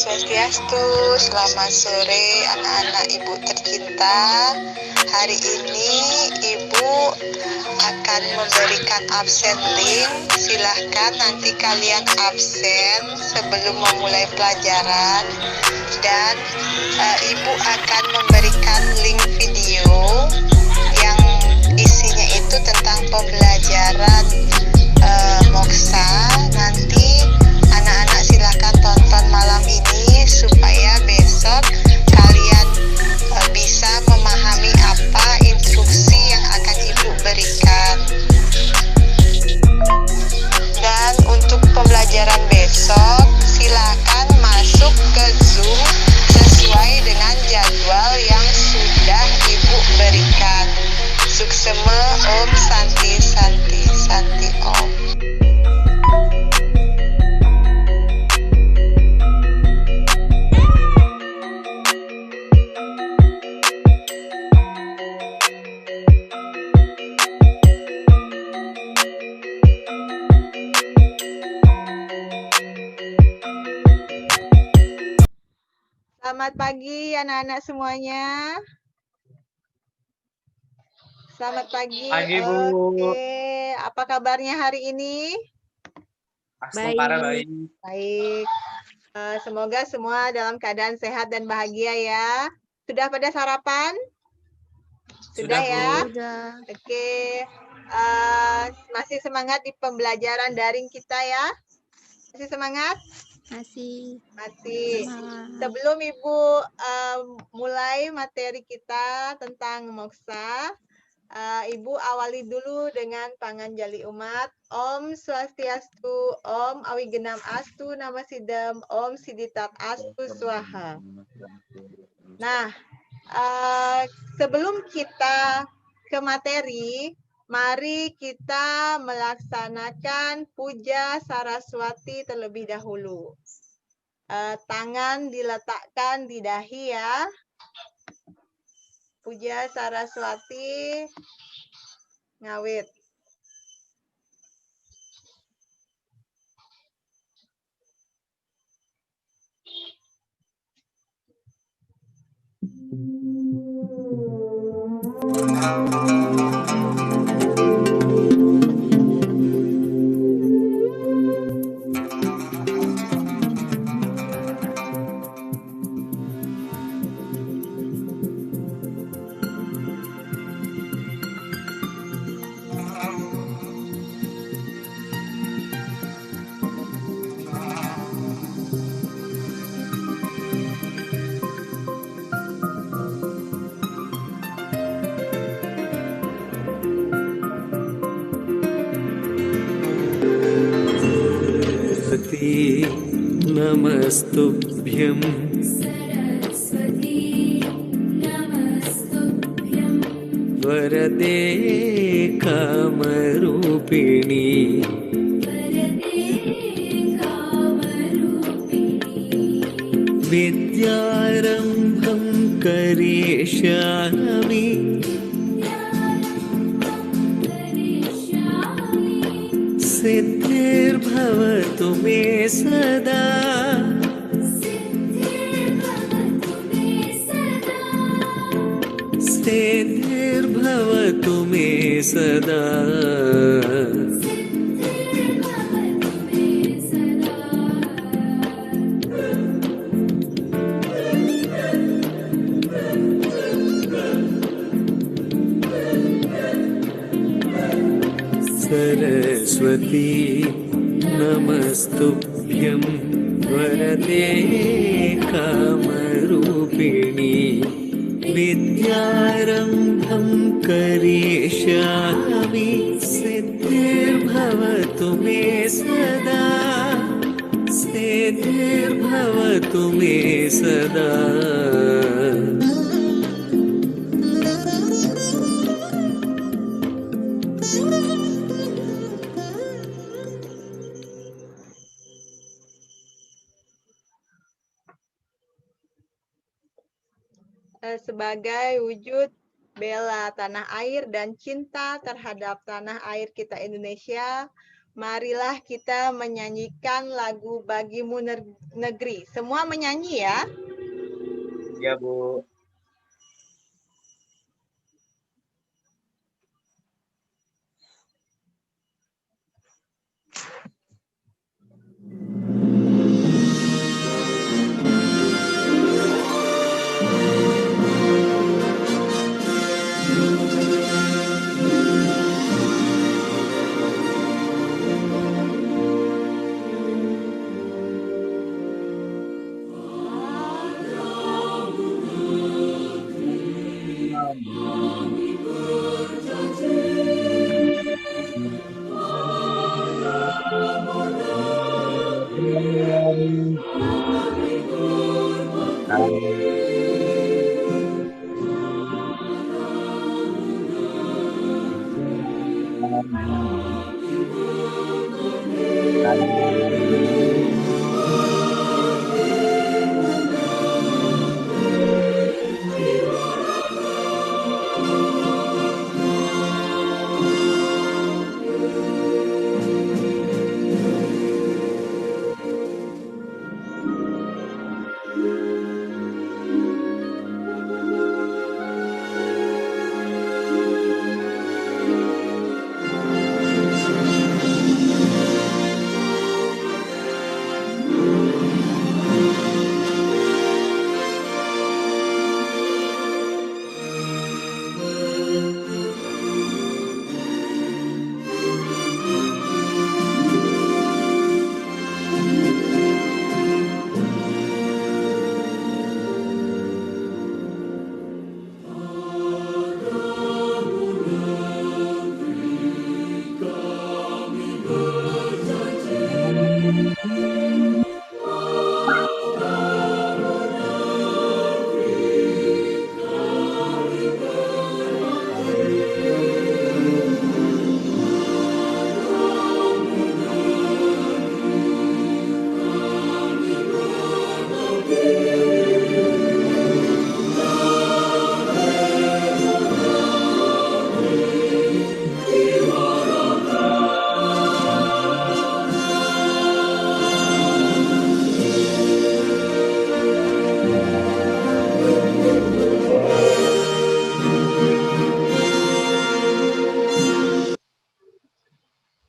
Swastiastu, selamat sore anak-anak Ibu tercinta. Hari ini Ibu akan memberikan absen link. Silahkan nanti kalian absen sebelum memulai pelajaran. Dan Ibu akan memberikan link video yang isinya itu tentang pembelajaran Moksa. Nanti anak-anak silahkan tonton malam ini supaya besok kalian bisa memahami apa instruksi yang akan Ibu berikan. Dan untuk pembelajaran besok silakan masuk ke Zoom sesuai dengan jadwal yang sudah Ibu berikan. Suksema Om Santi Santi Santi Om. Selamat pagi anak-anak semuanya. Selamat pagi. Pagi, Bu. Oke, apa kabarnya hari ini? Baik. Baik. Semoga semua dalam keadaan sehat dan bahagia ya. Sudah pada sarapan? Sudah ya? Sudah. Oke. Masih semangat di pembelajaran daring kita ya? Masih semangat? Masih. Sebelum Ibu mulai materi kita tentang moksa, Ibu awali dulu dengan panganjali umat. Om Swastiastu, Om Awigenam Astu, Nama Sidam, Om Siditat Astu Swaha. Nah, sebelum kita ke materi, mari kita melaksanakan puja Saraswati terlebih dahulu. Tangan diletakkan di dahi ya. Puja Saraswati ngawit. Namastubhyam Varade Kamarupini Vidyarambham Karishyami Siddhirbhavatu me sada Siddhirbhavatu me sada Saraswati Namastubhyam Varade Kamarupini Vidyarambham Karishyami Siddhirbhavatu me sada Siddhirbhavatu me sada Sebagai wujud bela tanah air dan cinta terhadap tanah air kita Indonesia, marilah kita menyanyikan lagu Bagimu Negeri. Semua menyanyi ya. Ya, Bu.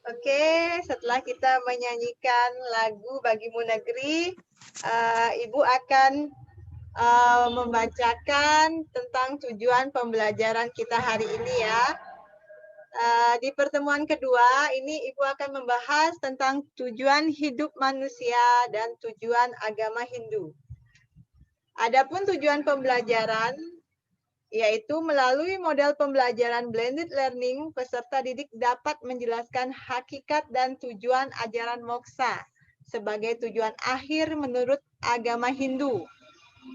Oke, setelah kita menyanyikan lagu Bagimu Negeri, Ibu akan membacakan tentang tujuan pembelajaran kita hari ini ya. Di pertemuan kedua, ini Ibu akan membahas tentang tujuan hidup manusia dan tujuan agama Hindu. Adapun tujuan pembelajaran, yaitu melalui model pembelajaran blended learning, peserta didik dapat menjelaskan hakikat dan tujuan ajaran moksha sebagai tujuan akhir menurut agama Hindu,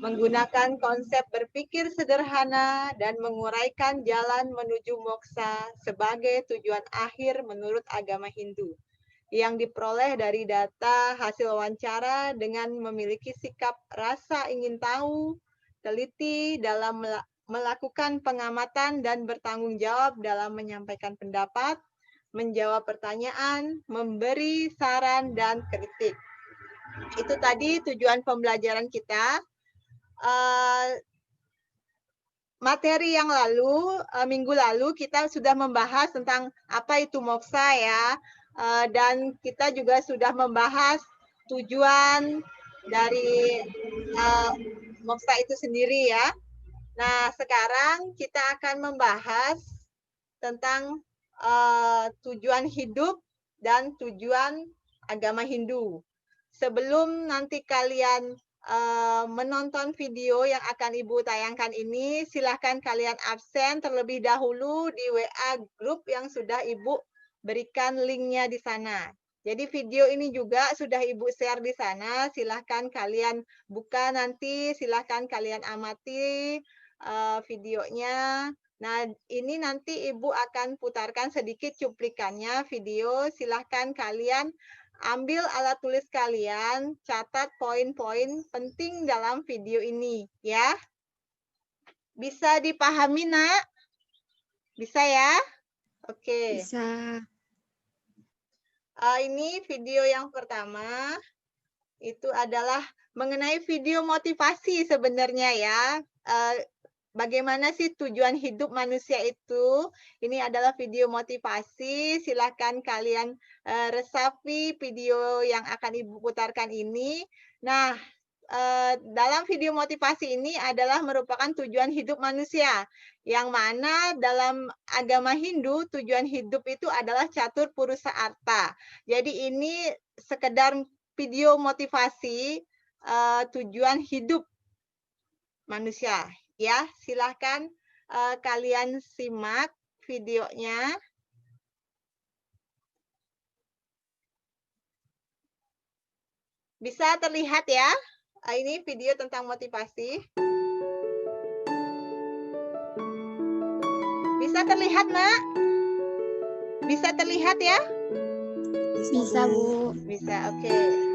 menggunakan konsep berpikir sederhana dan menguraikan jalan menuju moksha sebagai tujuan akhir menurut agama Hindu, yang diperoleh dari data hasil wawancara dengan memiliki sikap rasa ingin tahu, teliti dalam melakukan pengamatan dan bertanggung jawab dalam menyampaikan pendapat, menjawab pertanyaan, memberi saran, dan kritik. Itu tadi tujuan pembelajaran kita. Materi yang lalu, minggu lalu kita sudah membahas tentang apa itu moksha ya, dan kita juga sudah membahas tujuan dari moksha itu sendiri ya. Nah, sekarang kita akan membahas tentang tujuan hidup dan tujuan agama Hindu. Sebelum nanti kalian menonton video yang akan Ibu tayangkan ini, silahkan kalian absen terlebih dahulu di WA grup yang sudah Ibu berikan linknya di sana. Jadi video ini juga sudah Ibu share di sana, silahkan kalian buka nanti, silahkan kalian amati videonya. Nah, ini nanti Ibu akan putarkan sedikit cuplikannya video, silahkan kalian ambil alat tulis kalian, catat poin-poin penting dalam video ini, ya. Bisa dipahami, Nak? Bisa ya? Oke. Bisa. Ini video yang pertama, itu adalah mengenai video motivasi sebenarnya ya. Bagaimana sih tujuan hidup manusia itu? Ini adalah video motivasi, silakan kalian, resapi video yang akan Ibu putarkan ini. Nah, dalam video motivasi ini adalah merupakan tujuan hidup manusia, yang mana dalam agama Hindu tujuan hidup itu adalah catur purusa arta. Jadi ini sekedar video motivasi, tujuan hidup manusia. Ya, silahkan kalian simak videonya. Bisa terlihat ya? Ini video tentang motivasi. Bisa terlihat, Nak? Bisa terlihat ya? Bisa, Bu. Bisa, oke.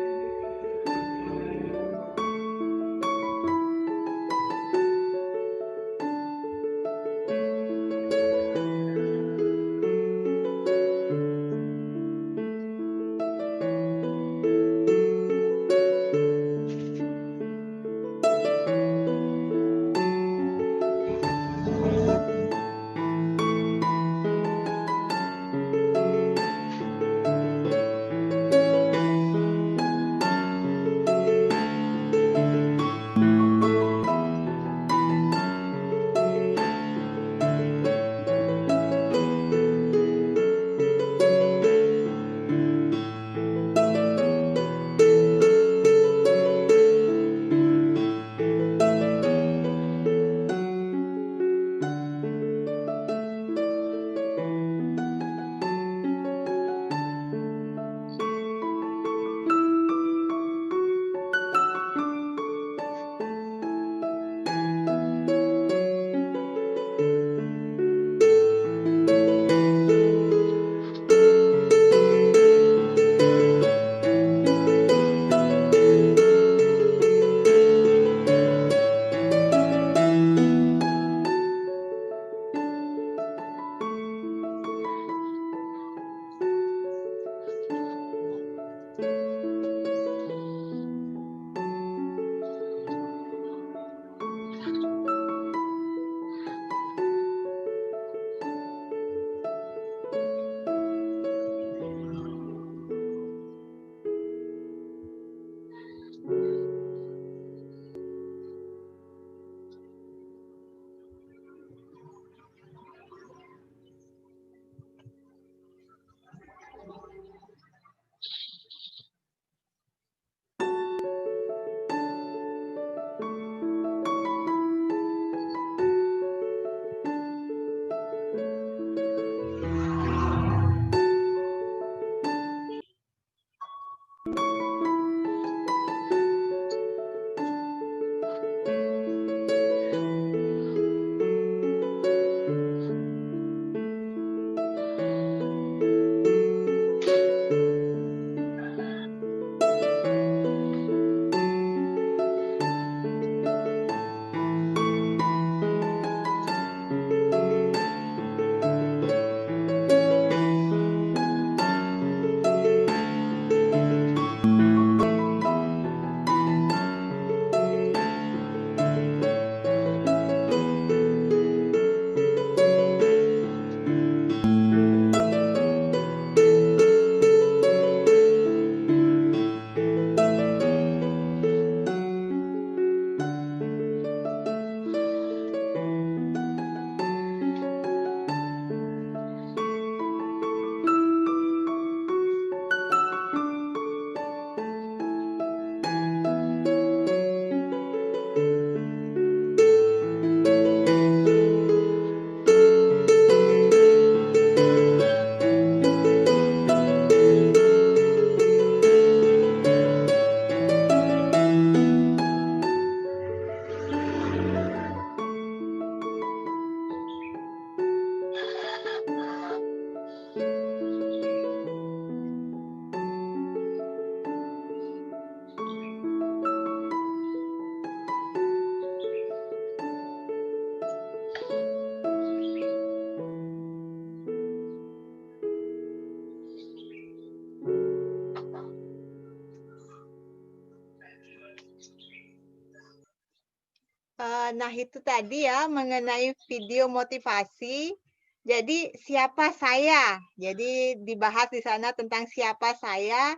Nah, itu tadi ya mengenai video motivasi. Jadi, siapa saya? Jadi, dibahas di sana tentang siapa saya.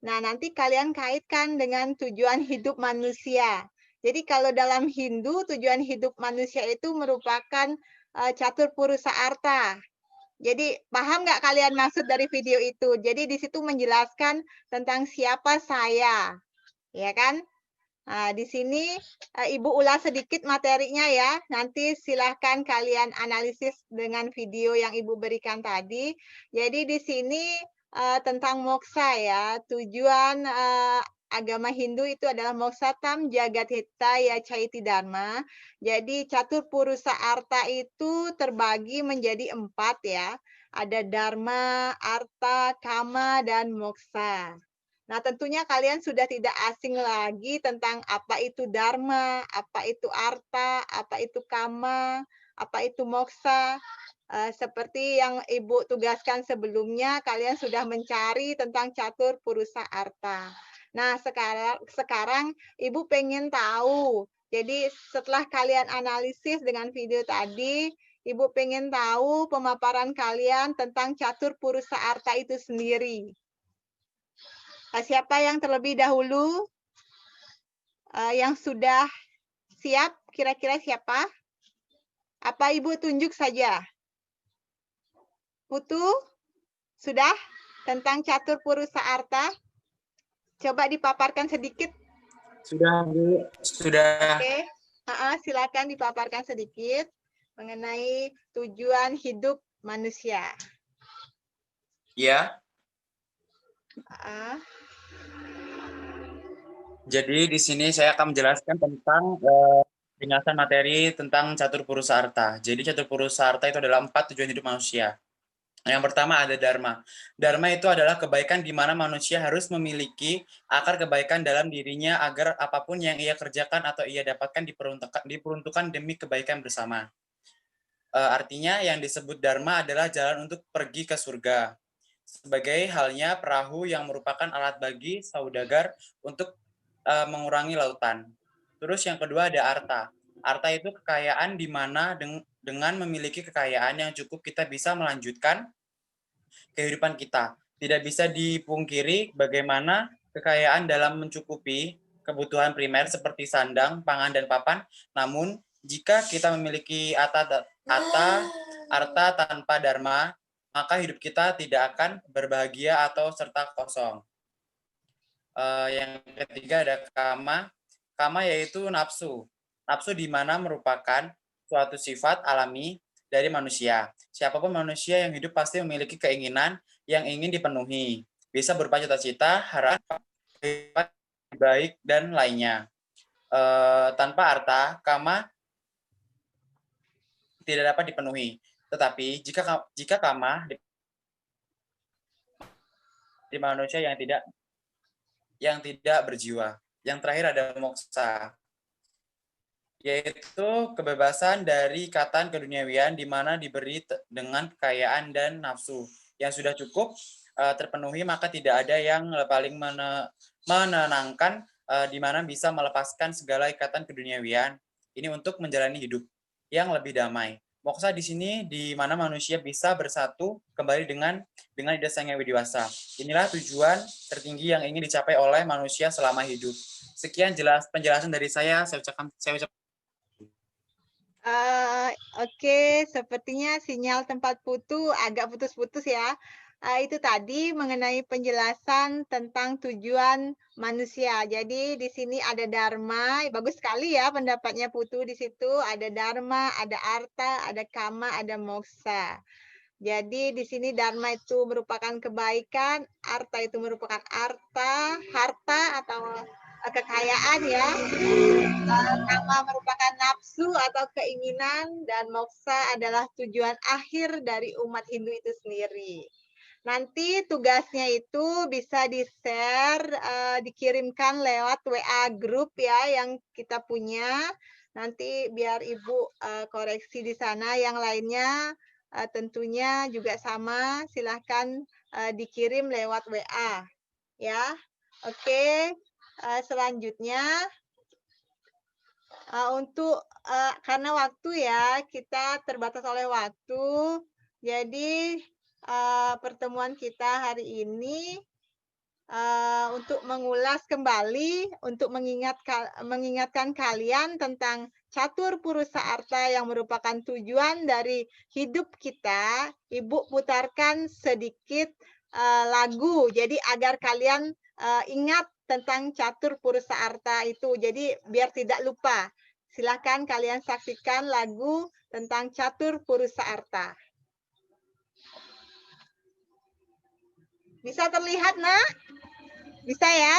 Nah, nanti kalian kaitkan dengan tujuan hidup manusia. Jadi, kalau dalam Hindu, tujuan hidup manusia itu merupakan catur purusa arta. Jadi, paham nggak kalian maksud dari video itu? Jadi, di situ menjelaskan tentang siapa saya. Ya kan? Nah, di sini Ibu ulas sedikit materinya ya. Nanti silahkan kalian analisis dengan video yang Ibu berikan tadi. Jadi di sini tentang moksa ya. Tujuan agama Hindu itu adalah moksatam jagat hitaya caiti dharma. Jadi catur purusa arta itu terbagi menjadi 4 ya. Ada dharma, arta, kama, dan moksa. Nah, tentunya kalian sudah tidak asing lagi tentang apa itu dharma, apa itu arta, apa itu kama, apa itu moksa. Seperti yang Ibu tugaskan sebelumnya, kalian sudah mencari tentang catur purusa arta. Nah, sekarang Ibu pengen tahu. Jadi, setelah kalian analisis dengan video tadi, Ibu pengen tahu pemaparan kalian tentang catur purusa arta itu sendiri. Siapa yang terlebih dahulu yang sudah siap? Kira-kira siapa? Apa Ibu tunjuk saja? Putu? Sudah? Tentang catur purusa arta? Coba dipaparkan sedikit. Sudah, Bu. Sudah. Oke. Silakan dipaparkan sedikit mengenai tujuan hidup manusia. Ya. Uh, Jadi di sini saya akan menjelaskan tentang penjelasan materi tentang catur purusa arta. Jadi catur purusa arta itu adalah 4 tujuan hidup manusia. Yang pertama ada dharma. Dharma itu adalah kebaikan di mana manusia harus memiliki akar kebaikan dalam dirinya agar apapun yang ia kerjakan atau ia dapatkan diperuntukkan demi kebaikan bersama. Artinya yang disebut dharma adalah jalan untuk pergi ke surga. Sebagai halnya perahu yang merupakan alat bagi saudagar untuk mengurangi lautan. Terus yang kedua ada arta. Arta itu kekayaan di mana dengan memiliki kekayaan yang cukup kita bisa melanjutkan kehidupan kita. Tidak bisa dipungkiri bagaimana kekayaan dalam mencukupi kebutuhan primer seperti sandang, pangan, dan papan. Namun, jika kita memiliki arta tanpa dharma, maka hidup kita tidak akan berbahagia atau serta kosong. Yang ketiga ada kama. Kama yaitu nafsu. Nafsu di mana merupakan suatu sifat alami dari manusia. Siapapun manusia yang hidup pasti memiliki keinginan yang ingin dipenuhi. Bisa berupa cita-cita, harapan, baik, dan lainnya. Tanpa arta, kama tidak dapat dipenuhi. Tetapi jika kama di manusia yang tidak berjiwa. Yang terakhir ada moksa, yaitu kebebasan dari ikatan keduniawian di mana diberi dengan kekayaan dan nafsu yang sudah cukup terpenuhi, maka tidak ada yang paling menenangkan di mana bisa melepaskan segala ikatan keduniawian ini untuk menjalani hidup yang lebih damai. Moksa di sini di mana manusia bisa bersatu kembali dengan ida sang yang dewasa. Inilah tujuan tertinggi yang ingin dicapai oleh manusia selama hidup. Sekian penjelasan dari saya. Saya ucapkan. Oke, sepertinya sinyal tempat Putu agak putus-putus ya. Itu tadi mengenai penjelasan tentang tujuan manusia. Jadi di sini ada dharma, bagus sekali ya pendapatnya Putu di situ. Ada dharma, ada arta, ada kama, ada moksa. Jadi di sini dharma itu merupakan kebaikan, arta itu merupakan harta atau kekayaan ya. Kama merupakan nafsu atau keinginan, dan moksa adalah tujuan akhir dari umat Hindu itu sendiri. Nanti tugasnya itu bisa di-share, dikirimkan lewat WA grup ya yang kita punya. Nanti biar Ibu koreksi di sana. Yang lainnya tentunya juga sama. Silahkan dikirim lewat WA. Ya, oke. Selanjutnya Karena waktu ya, kita terbatas oleh waktu, jadi pertemuan kita hari ini untuk mengulas kembali, untuk mengingatkan kalian tentang catur purusa arta yang merupakan tujuan dari hidup kita. Ibu putarkan sedikit lagu, jadi agar kalian ingat tentang catur purusa arta itu, jadi biar tidak lupa. Silakan kalian saksikan lagu tentang catur purusa arta. Bisa terlihat, Nak? Bisa ya?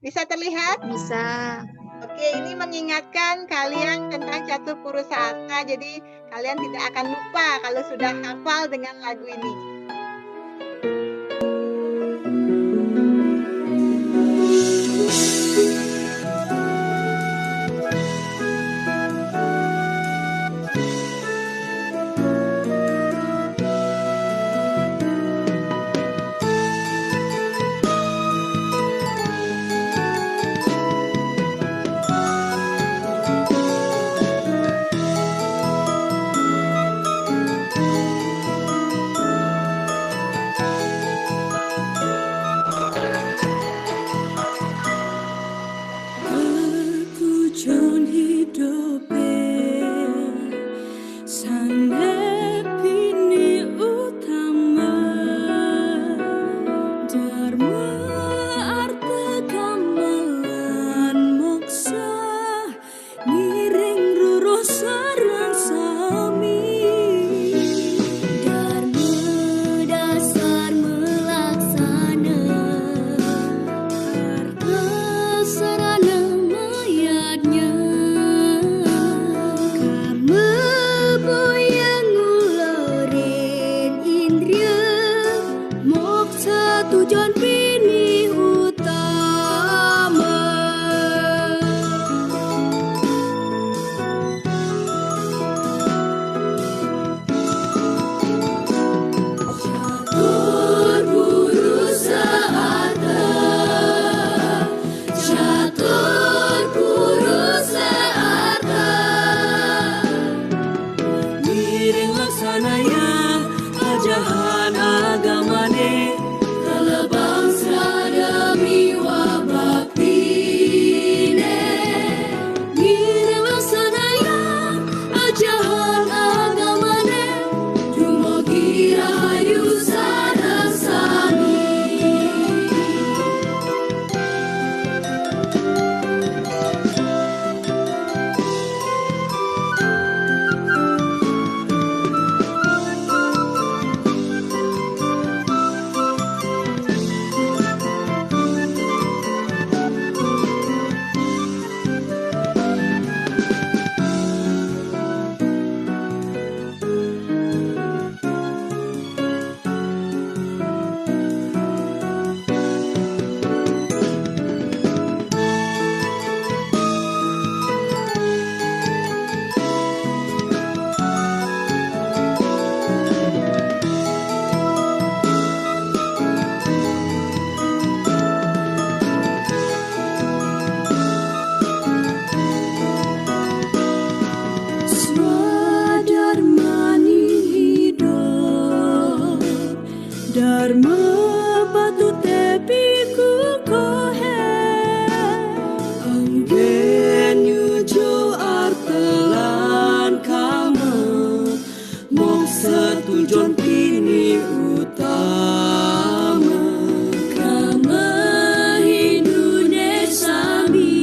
Bisa terlihat? Bisa. Oke, ini mengingatkan kalian tentang catur purusa arta, jadi kalian tidak akan lupa kalau sudah hafal dengan lagu ini. Tujuan hidupe sangat bini utama, dharma arta kamalan moksa miring roro sareng sami. Dharma dasar melaksana, arta sarana mayatnya, karma boyang ngulorin indriya, moksa tujuan bini utama. Catur purusa arta, catur purusa arta, Miring laksanaya ajahan agamane, kalabang demi wabaktine, miring laksanaya ajahan agamane, dumugi rahayu sareng sami. Swadharmani hidup, dharma patute piku kohe, anggen nyujo artelan kama, moksa tujuan bini utama. kama hindune sami,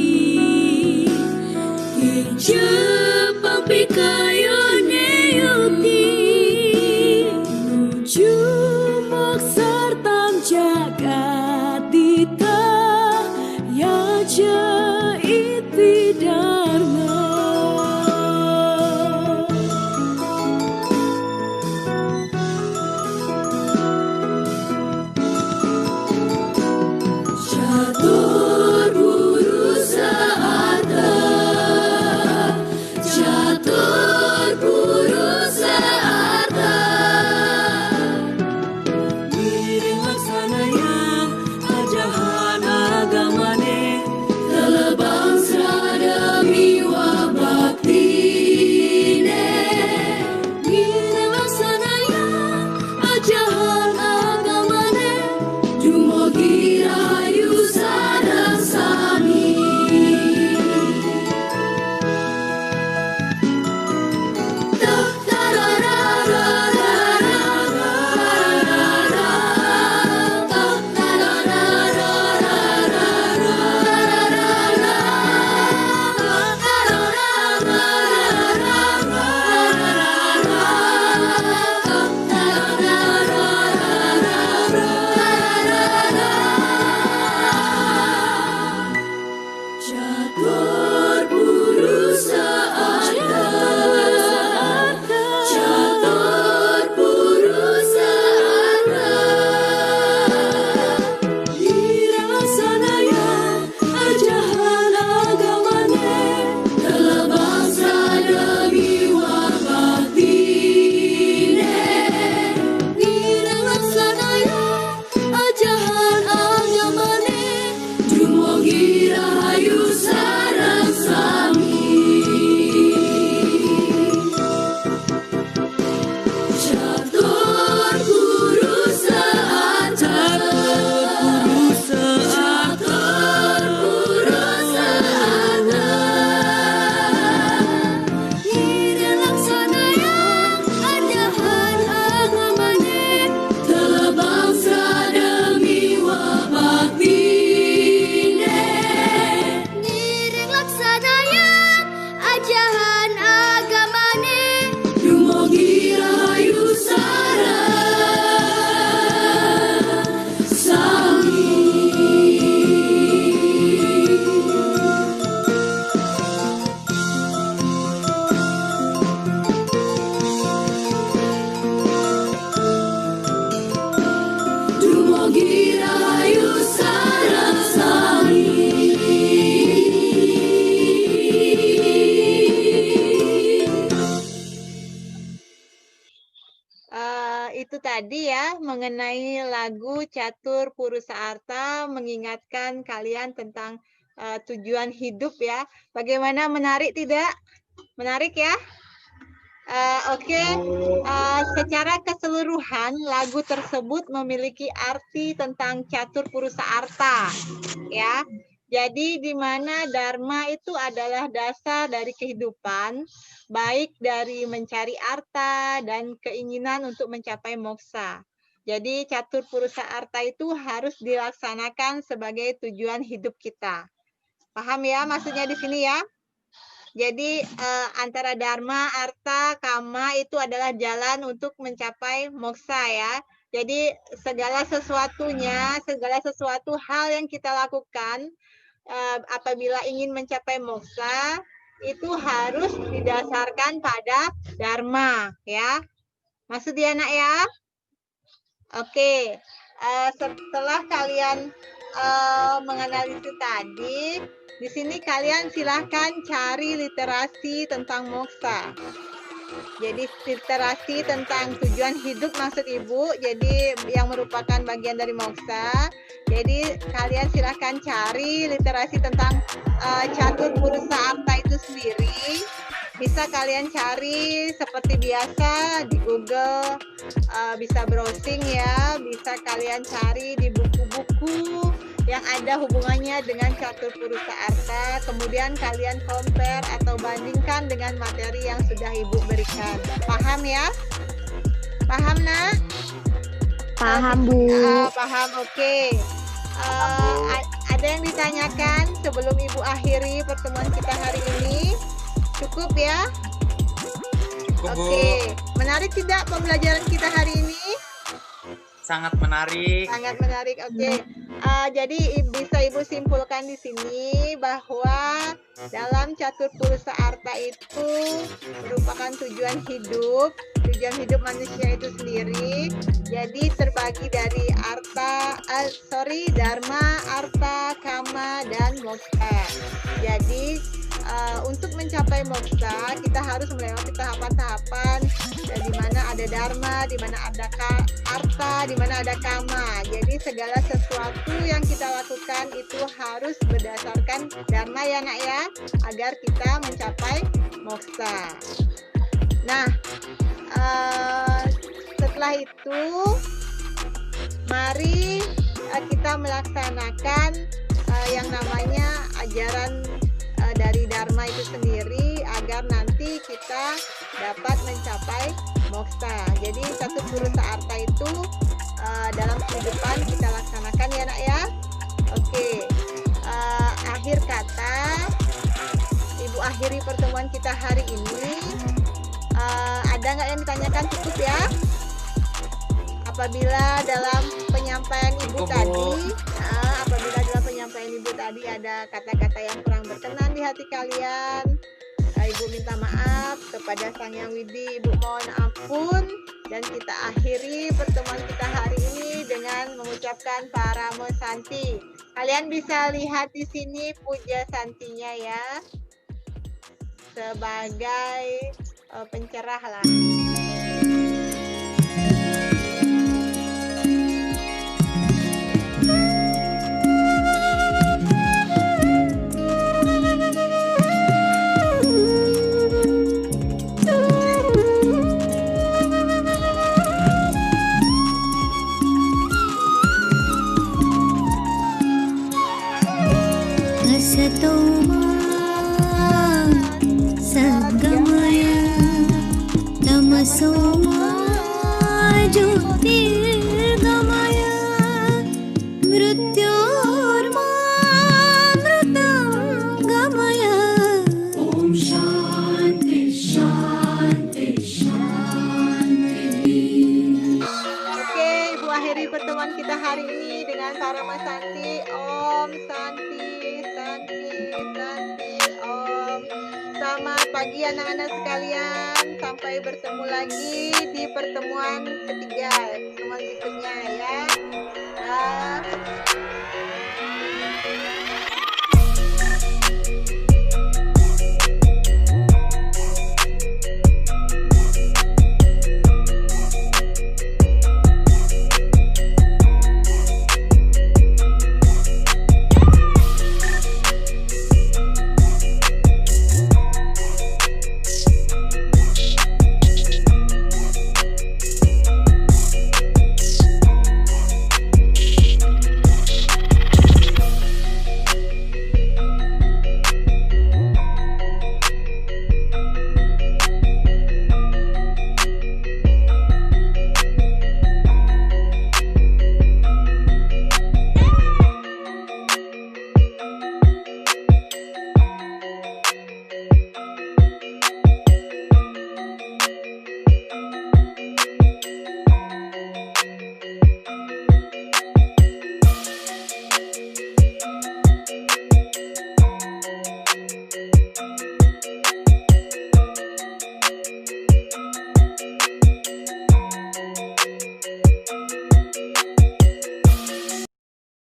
Jepang pikayone yuti, Nuju moksar tam jagat dita, yaja iti dharma. catur purusa arta, catur purusa arta, Miring laksanaya tadi ya mengenai lagu Catur Purusa Arta mengingatkan kalian tentang tujuan hidup ya. Bagaimana, menarik tidak? Menarik ya? Oke. Secara keseluruhan lagu tersebut memiliki arti tentang Catur Purusa Arta ya. Jadi di mana dharma itu adalah dasar dari kehidupan, baik dari mencari arta dan keinginan untuk mencapai moksa. Jadi Catur Purusa Arta itu harus dilaksanakan sebagai tujuan hidup kita. Paham ya maksudnya di sini ya? Jadi antara dharma, arta, kama itu adalah jalan untuk mencapai moksa ya. Jadi segala sesuatu hal yang kita lakukan apabila ingin mencapai moksa itu harus didasarkan pada dharma ya. Maksudnya nak ya? Oke. Setelah kalian menganalisis tadi, di sini kalian silahkan cari literasi tentang moksa. Jadi literasi tentang tujuan hidup maksud Ibu, jadi yang merupakan bagian dari moksa. Jadi kalian silahkan cari literasi tentang Catur Purusa Arta itu sendiri. Bisa kalian cari seperti biasa di Google, bisa browsing ya, bisa kalian cari di buku-buku yang ada hubungannya dengan Catur Purusa Arta, kemudian kalian compare atau bandingkan dengan materi yang sudah Ibu berikan. Paham ya? Paham nak? Paham, Bu. Paham, oke. Ada yang ditanyakan sebelum Ibu akhiri pertemuan kita hari ini? Cukup ya? Cukup, Bu. Oke. Menarik tidak pembelajaran kita hari ini? Sangat menarik. Sangat menarik, oke. Jadi bisa Ibu simpulkan di sini bahwa dalam Catur Purusa Arta itu merupakan tujuan hidup manusia itu sendiri. Jadi terbagi dari dharma, arta, kama, dan moksa. Jadi untuk mencapai moksa kita harus melewati tahapan-tahapan di mana ada dharma, di mana ada arta, di mana ada kama. Jadi segala sesuatu yang kita lakukan itu harus berdasarkan dharma ya nak ya, agar kita mencapai moksa. Nah, setelah itu mari kita melaksanakan yang namanya ajaran dari dharma itu sendiri agar nanti kita dapat mencapai moksa. Jadi Catur Purusa Arta itu dalam kehidupan kita laksanakan ya nak ya. Oke. Akhir kata Ibu akhiri pertemuan kita hari ini. Ada nggak yang ditanyakan? Cukup ya? Apabila dalam penyampaian Ibu tadi ada kata-kata yang kurang berkenan di hati kalian, Ibu minta maaf. Kepada Sang Yang Widi Ibu mohon ampun, dan kita akhiri pertemuan kita hari ini dengan mengucapkan Paramo Santi. Kalian bisa lihat di sini puja santinya ya, sebagai pencerah lah. Sadgamaya Tamasoma Jyotirgamaya Mrityorma Mritangamaya. Om Shanti Shanti Shanti. Oke, Ibu akhiri pertemuan kita hari ini dengan Parama Santi. Om Santi Santi Santi Om. Selamat pagi anak-anak sekalian. Sampai bertemu lagi di pertemuan ketiga, pertemuan berikutnya ya.